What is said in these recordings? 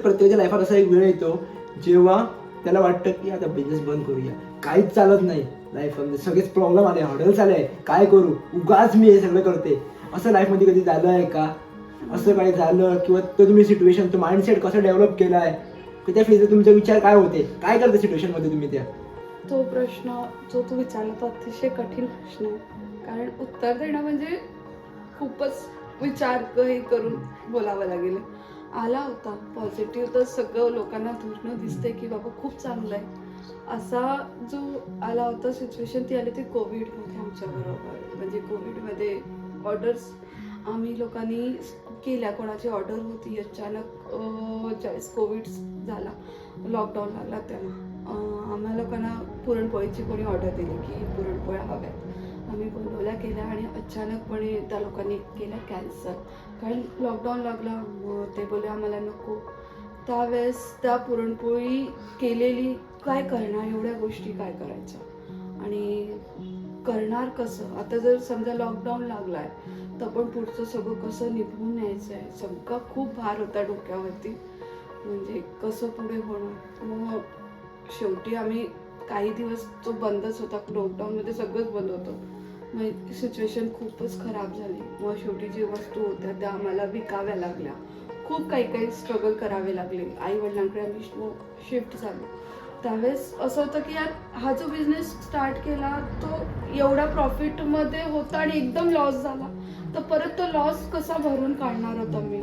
प्रत्येकाच्या लाईफात असा एक वेळ येतो जेव्हा त्याला वाटतं की आता बिझनेस बंद करूया, काहीच चालत नाही लाईफमध्ये, सगळेच प्रॉब्लेम आले, हॉटेल्स आले, काय करू, उगाच मी हे सगळं करते. असं लाईफमध्ये कधी झालं आहे का? असं काही झालं किंवा तो तुम्ही सिच्युएशन, तो माइंडसेट कसं डेव्हलप केला आहे, की त्या फेजला तुमचे विचार काय होते, काय करते सिच्युएशनमध्ये तुम्ही त्या? तो प्रश्न जो तू विचारला तो अतिशय कठीण प्रश्न आहे. कारण उत्तर देणं म्हणजे खूपच विचार हे करून बोलावं लागेल. आला होता पॉझिटिव्ह तर सगळं लोकांना दूरनं दिसतंय की बाबा खूप चांगलं आहे. असा जो आला होता सिच्युएशन ती आली ती कोविडमध्ये आमच्याबरोबर. म्हणजे कोविडमध्ये ऑर्डर्स आम्ही लोकांनी केल्या, कोणाची ऑर्डर होती अचानक ज्यावेळेस कोविड झाला, लॉकडाऊन लागला तेव्हा आम्हाला लोकांना पुरणपोळीची कोणी ऑर्डर दिली की पुरणपोळ्या हव्यात. आम्ही बनवल्या केल्या आणि अचानकपणे त्या लोकांनी केल्या कॅन्सल, कारण लॉकडाऊन लागला. मग ते बोलले आम्हाला नको. त्यावेळेस त्या पुरणपोळी केलेली काय करणार, एवढ्या गोष्टी काय करायच्या आणि करणार कसं. आता जर समजा लॉकडाऊन लागला आहे तर पण पुढचं सगळं कसं निभवून न्यायचं आहे, सगळा खूप भार होता डोक्यावरती. म्हणजे कसं पुढे होणार. मग शेवटी आम्ही काही दिवस तो बंदच होता, लॉकडाऊनमध्ये सगळंच बंद होतं. मग सिच्युएशन खूपच खराब झाली. मग शेवटी जे वस्तू होत्या त्या आम्हाला विकाव्या लागल्या, खूप काही काही स्ट्रगल करावे लागले. आई वडिलांकडे आम्ही शिफ्ट झालो. त्यावेळेस असं होतं की यार हा जो बिझनेस स्टार्ट केला तो एवढा प्रॉफिटमध्ये होता आणि एकदम लॉस झाला, तर परत तो लॉस कसा भरून काढणार होता मी.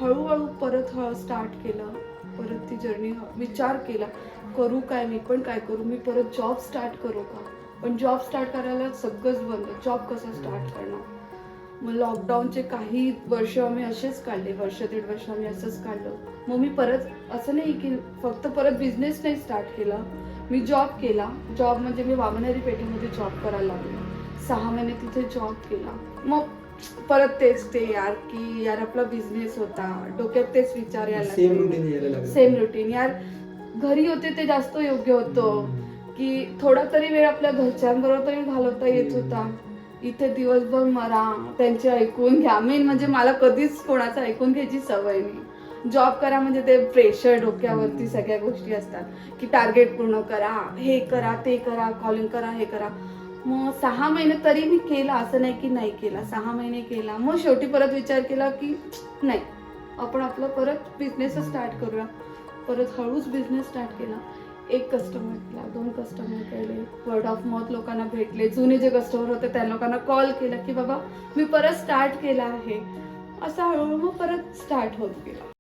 हळूहळू परत स्टार्ट केलं, परत ती जर्नी विचार केला करू काय, मी पण काय करू, मी परत जॉब स्टार्ट करू का. पण जॉब स्टार्ट करायला सगळंच बंद, जॉब कसा स्टार्ट करणार. मग लॉकडाऊनचे काही वर्ष आम्ही असेच काढले, वर्ष दीड वर्ष आम्ही असंच काढलं. मग मी परत असं नाही की फक्त परत बिझनेस नाही स्टार्ट केला, मी जॉब केला. जॉब म्हणजे मी वामनेरी पेठेमध्ये जॉब करायला लागले. 6 महिने तिथे जॉब केला. मग परत तेच ते यार की यार आपला बिझनेस होता, डोक्यात तेच विचार यायला सेम रुटीन. यार घरी होते ते जास्त योग्य होतं की थोडा तरी वेळ आपल्या घरच्यांबरोबर तरी घालवता येत होता. इथे दिवसभर मरा, त्यांचे ऐकून घ्या. मेन म्हणजे मला कधीच कोणाचं ऐकून घ्यायची सवय नाही. जॉब करा म्हणजे ते प्रेशर डोक्यावरती सगळ्या गोष्टी असतात की टार्गेट पूर्ण करा, हे करा, ते करा, कॉलिंग करा, हे करा. मग 6 महिने तरी मी केला, असं नाही की नाही केला, 6 महिने केला. मग शेवटी परत विचार केला की नाही, आपण आपलं परत बिझनेसच स्टार्ट करूया. परत हळूच बिझनेस स्टार्ट केला. 1 कस्टमर केला, 2 कस्टमर केले, वर्ड ऑफ माउथ लोकांना भेटले. जुने जे कस्टमर होते त्या लोकांना कॉल केला की बाबा मी परत स्टार्ट केला आहे. असं हळूहळू मग परत स्टार्ट होत गेला.